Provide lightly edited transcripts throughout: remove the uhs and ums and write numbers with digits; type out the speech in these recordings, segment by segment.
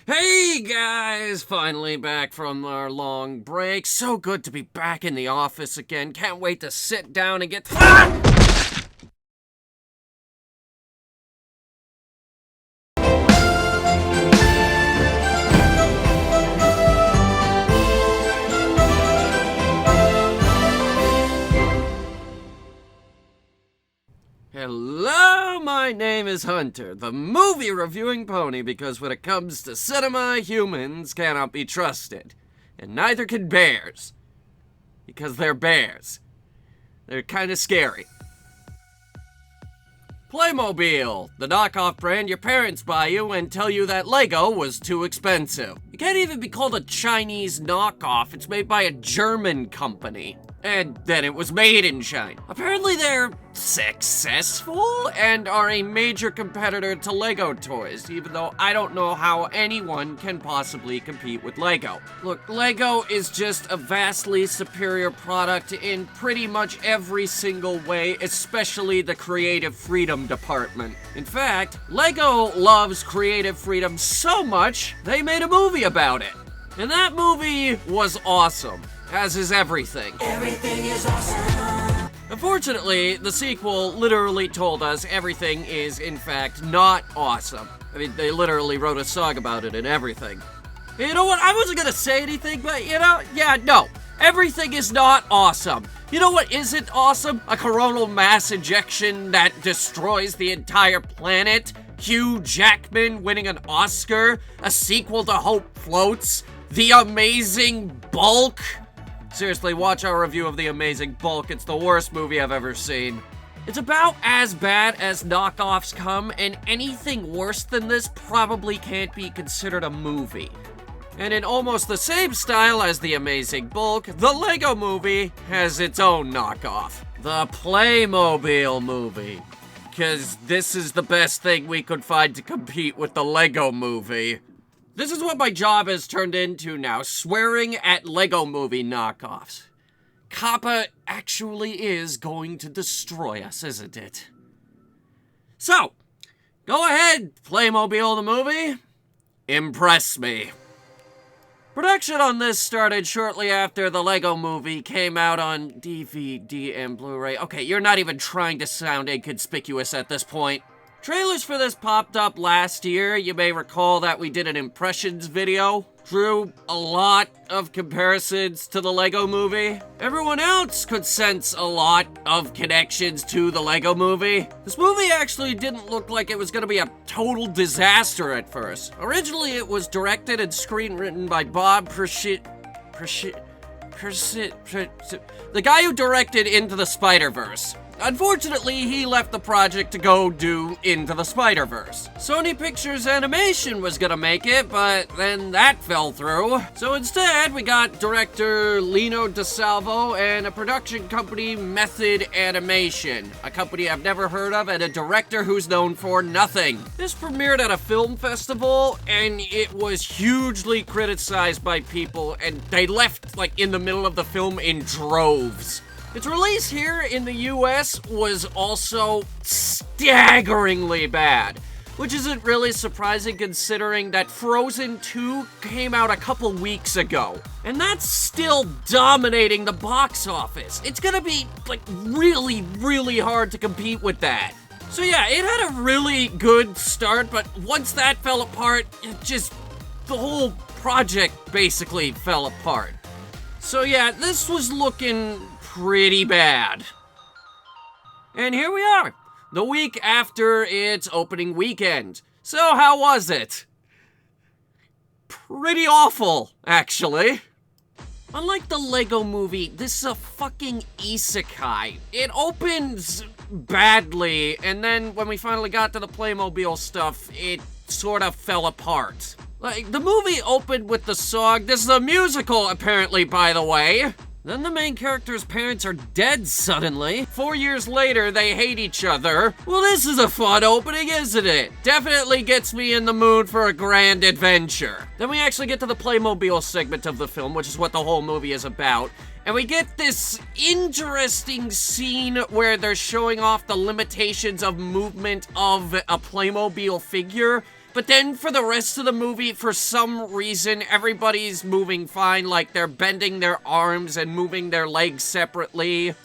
Hey guys, finally back from our long break. So good to be back in the office again. Can't wait to sit down and get... Hello, my name is Hunter, the movie reviewing pony, because when it comes to cinema, humans cannot be trusted. And neither can bears. Because they're bears. They're kinda scary. Playmobil, the knockoff brand your parents buy you and tell you that Lego was too expensive. It can't even be called a Chinese knockoff, it's made by a German company. And then it was made in China. Apparently they're successful and are a major competitor to Lego toys, even though I don't know how anyone can possibly compete with Lego. Look, Lego is just a vastly superior product in pretty much every single way, especially the creative freedom department. In fact, Lego loves creative freedom so much, they made a movie about it. And that movie was awesome. As is everything. Everything is awesome. Unfortunately, the sequel literally told us everything is, in fact, not awesome. I mean, they literally wrote a song about it and everything. You know what? I wasn't gonna say anything, but no. Everything is not awesome. You know what isn't awesome? A coronal mass ejection that destroys the entire planet? Hugh Jackman winning an Oscar? A sequel to Hope Floats? The Amazing Bulk? Seriously, watch our review of The Amazing Bulk. It's the worst movie I've ever seen. It's about as bad as knockoffs come, and anything worse than this probably can't be considered a movie. And in almost the same style as The Amazing Bulk, the Lego Movie has its own knockoff. The Playmobil Movie. 'Cause this is the best thing we could find to compete with the Lego Movie. This is what my job has turned into now, swearing at Lego Movie knockoffs. Kappa actually is going to destroy us, isn't it? So, go ahead, Playmobil the Movie. Impress me. Production on this started shortly after the Lego Movie came out on DVD and Blu-ray. Okay, you're not even trying to sound inconspicuous at this point. Trailers for this popped up last year. You may recall that we did an impressions video. Drew a lot of comparisons to the Lego Movie. Everyone else could sense a lot of connections to the Lego Movie. This movie actually didn't look like it was gonna be a total disaster at first. Originally, it was directed and screenwritten by Bob Pritchett, the guy who directed Into the Spider-Verse. Unfortunately, he left the project to go do Into the Spider-Verse. Sony Pictures Animation was gonna make it, but then that fell through. So instead, we got director Lino DeSalvo and a production company, Method Animation, a company I've never heard of and a director who's known for nothing. This premiered at a film festival, and it was hugely criticized by people, and they left, like, in the middle of the film in droves. Its release here in the US was also staggeringly bad, which isn't really surprising considering that Frozen 2 came out a couple weeks ago, and that's still dominating the box office. It's gonna be, like, really, really hard to compete with that. So yeah, it had a really good start, but once that fell apart, the whole project basically fell apart. So yeah, this was looking pretty bad. And here we are, the week after its opening weekend. So how was it? Pretty awful, actually. Unlike the Lego Movie, this is a fucking isekai. It opens badly, and then when we finally got to the Playmobil stuff, it sort of fell apart. Like, the movie opened with the song, this is a musical apparently, by the way. Then the main character's parents are dead suddenly. 4 years later, they hate each other. Well, this is a fun opening, isn't it? Definitely gets me in the mood for a grand adventure. Then we actually get to the Playmobil segment of the film, which is what the whole movie is about. And we get this interesting scene where they're showing off the limitations of movement of a Playmobil figure. But then for the rest of the movie, for some reason, everybody's moving fine, like they're bending their arms and moving their legs separately.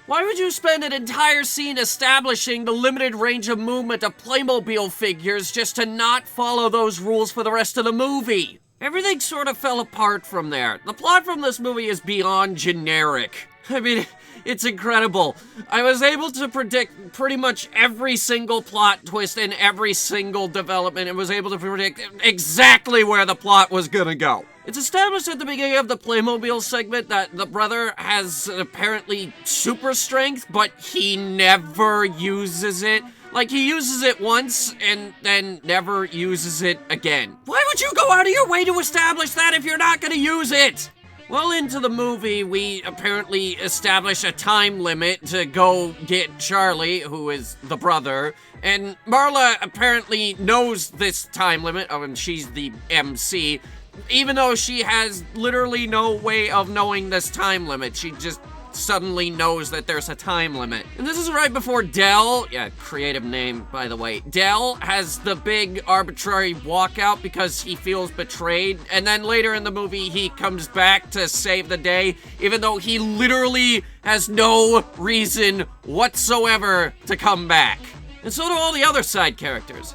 Why would you spend an entire scene establishing the limited range of movement of Playmobil figures just to not follow those rules for the rest of the movie? Everything sort of fell apart from there. The plot from this movie is beyond generic. I mean, it's incredible. I was able to predict pretty much every single plot twist and every single development and was able to predict exactly where the plot was gonna go. It's established at the beginning of the Playmobil segment that the brother has apparently super strength, but he never uses it. Like, he uses it once and then never uses it again. Why would you go out of your way to establish that if you're not gonna use it? Well, into the movie, we apparently establish a time limit to go get Charlie, who is the brother, and Marla apparently knows this time limit, and she's the MC, even though she has literally no way of knowing this time limit. She just suddenly knows that there's a time limit. And this is right before Dell, yeah, creative name, by the way, Dell has the big arbitrary walkout because he feels betrayed, and then later in the movie he comes back to save the day, even though he literally has no reason whatsoever to come back. And so do all the other side characters.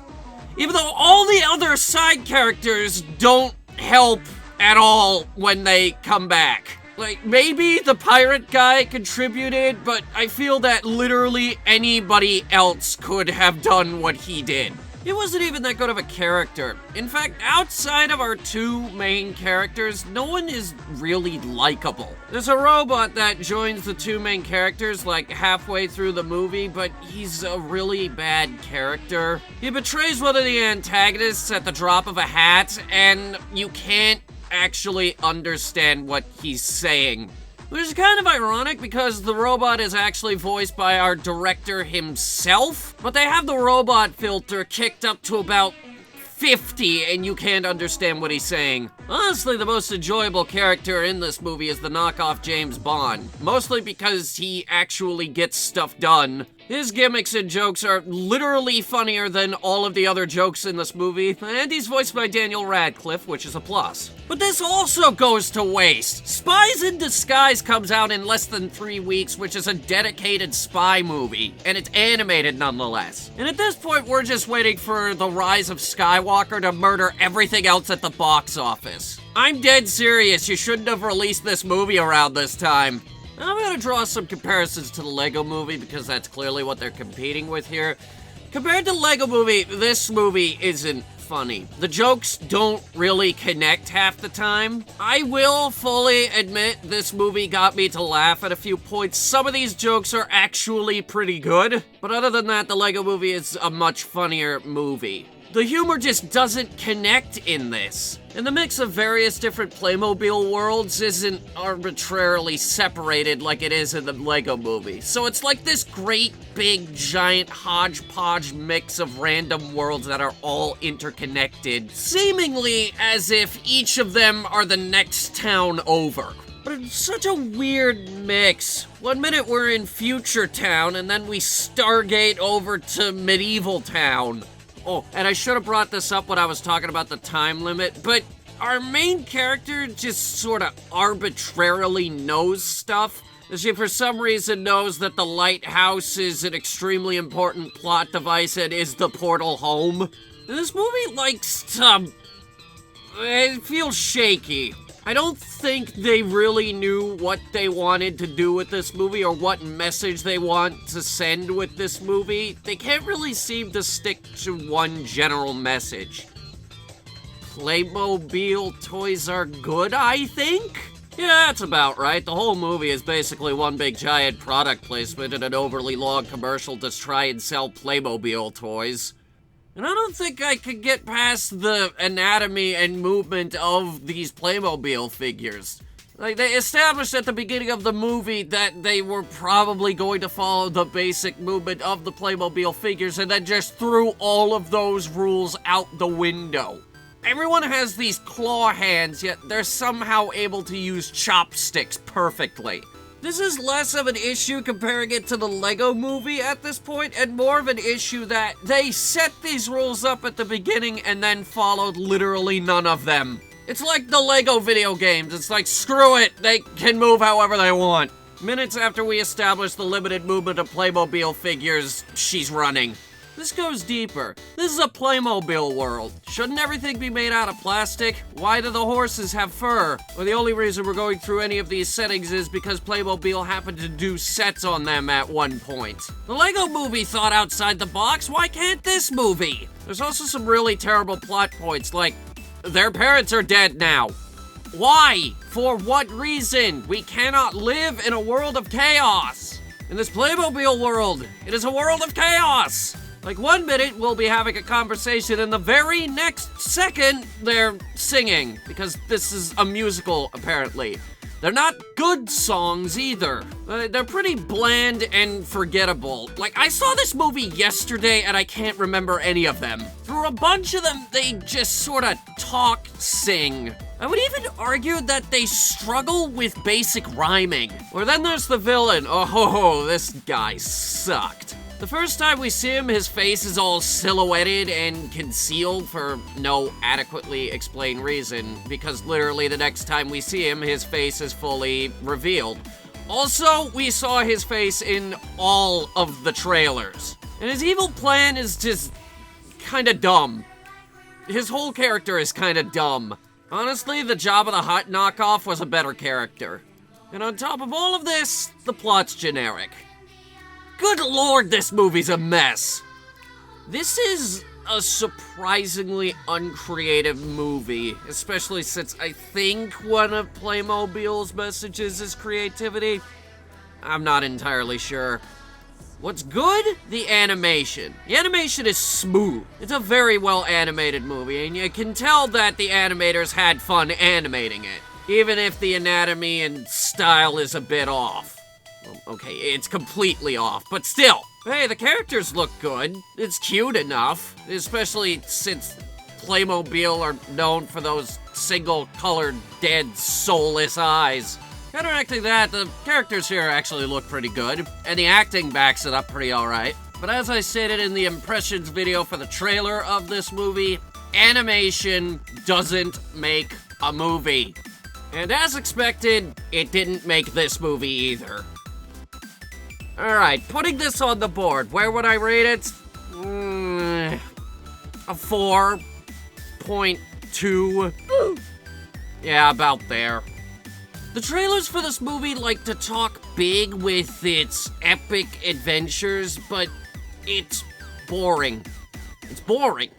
Even though all the other side characters don't help at all when they come back. Like, maybe the pirate guy contributed, but I feel that literally anybody else could have done what he did. He wasn't even that good of a character. In fact, outside of our two main characters, no one is really likable. There's a robot that joins the two main characters like halfway through the movie, but he's a really bad character. He betrays one of the antagonists at the drop of a hat, and you can't actually understand what he's saying. Which is kind of ironic because the robot is actually voiced by our director himself, but they have the robot filter kicked up to about 50 and you can't understand what he's saying. Honestly, the most enjoyable character in this movie is the knockoff James Bond, mostly because he actually gets stuff done. His gimmicks and jokes are literally funnier than all of the other jokes in this movie, and he's voiced by Daniel Radcliffe, which is a plus. But this also goes to waste. Spies in Disguise comes out in less than 3 weeks, which is a dedicated spy movie, and it's animated nonetheless. And at this point, we're just waiting for The Rise of Skywalker to murder everything else at the box office. I'm dead serious, you shouldn't have released this movie around this time. I'm gonna draw some comparisons to the Lego Movie because that's clearly what they're competing with here. Compared to Lego Movie, this movie isn't funny. The jokes don't really connect half the time. I will fully admit this movie got me to laugh at a few points. Some of these jokes are actually pretty good, but other than that, the Lego Movie is a much funnier movie. The humor just doesn't connect in this. And the mix of various different Playmobil worlds isn't arbitrarily separated like it is in the Lego Movie. So it's like this great, big, giant hodgepodge mix of random worlds that are all interconnected, seemingly as if each of them are the next town over. But it's such a weird mix. One minute we're in Future Town, and then we Stargate over to Medieval Town. Oh, and I should have brought this up when I was talking about the time limit, but our main character just sort of arbitrarily knows stuff. She, for some reason, knows that the lighthouse is an extremely important plot device and is the portal home. And this movie likes to... it feels shaky. I don't think they really knew what they wanted to do with this movie or what message they want to send with this movie. They can't really seem to stick to one general message. Playmobil toys are good, I think? Yeah, that's about right. The whole movie is basically one big giant product placement and an overly long commercial to try and sell Playmobil toys. And I don't think I could get past the anatomy and movement of these Playmobil figures. Like, they established at the beginning of the movie that they were probably going to follow the basic movement of the Playmobil figures and then just threw all of those rules out the window. Everyone has these claw hands, yet they're somehow able to use chopsticks perfectly. This is less of an issue comparing it to the Lego Movie at this point, and more of an issue that they set these rules up at the beginning and then followed literally none of them. It's like the Lego video games. It's like, screw it, they can move however they want. Minutes after we establish the limited movement of Playmobil figures, she's running. This goes deeper. This is a Playmobil world. Shouldn't everything be made out of plastic? Why do the horses have fur? Well, the only reason we're going through any of these settings is because Playmobil happened to do sets on them at one point. The Lego Movie thought outside the box. Why can't this movie? There's also some really terrible plot points, like, their parents are dead now. Why? For what reason? We cannot live in a world of chaos. In this Playmobil world, it is a world of chaos. Like, 1 minute, we'll be having a conversation, and the very next second, they're singing. Because this is a musical, apparently. They're not good songs, either. They're pretty bland and forgettable. Like, I saw this movie yesterday, and I can't remember any of them. Through a bunch of them, they just sorta talk, sing. I would even argue that they struggle with basic rhyming. Or then there's the villain. Oh, this guy sucked. The first time we see him, his face is all silhouetted and concealed for no adequately explained reason, because literally the next time we see him, his face is fully revealed. Also, we saw his face in all of the trailers. And his evil plan is just kinda dumb. His whole character is kinda dumb. Honestly, the Jabba the Hutt knockoff was a better character. And on top of all of this, the plot's generic. Good lord, this movie's a mess. This is a surprisingly uncreative movie, especially since I think one of Playmobil's messages is creativity. I'm not entirely sure. What's good? The animation. The animation is smooth. It's a very well animated movie, and you can tell that the animators had fun animating it, even if the anatomy and style is a bit off. Okay, it's completely off, but still. Hey, the characters look good. It's cute enough, especially since Playmobil are known for those single-colored, dead, soulless eyes. Counteracting that, the characters here actually look pretty good, and the acting backs it up pretty alright. But as I stated in the impressions video for the trailer of this movie, animation doesn't make a movie. And as expected, it didn't make this movie either. Alright, putting this on the board, where would I rate it? A 4.2. Yeah, about there. The trailers for this movie like to talk big with its epic adventures, but it's boring. It's boring.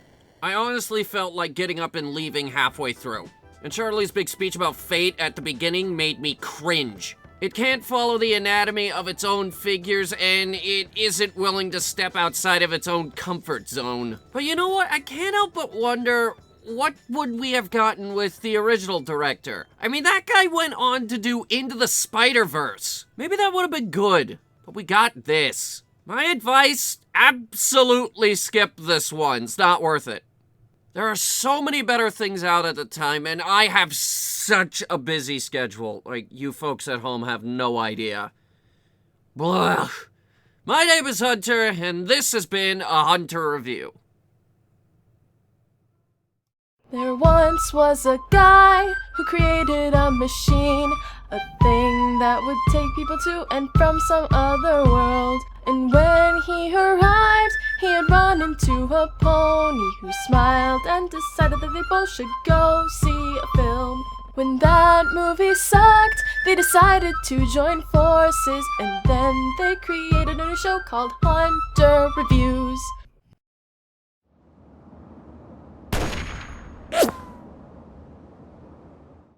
I honestly felt like getting up and leaving halfway through. And Charlie's big speech about fate at the beginning made me cringe. It can't follow the anatomy of its own figures, and it isn't willing to step outside of its own comfort zone. But you know what? I can't help but wonder, what would we have gotten with the original director? I mean, that guy went on to do Into the Spider-Verse. Maybe that would have been good, but we got this. My advice, absolutely skip this one. It's not worth it. There are so many better things out at the time, and I have such a busy schedule. Like, you folks at home have no idea. Blah. My name is Hunter, and this has been a Hunter Review. There once was a guy who created a machine, a thing that would take people to and from some other world. And when he arrived, he had run into a pony who smiled and decided that they both should go see a film. When that movie sucked, they decided to join forces, and then they created a new show called Hunter Reviews.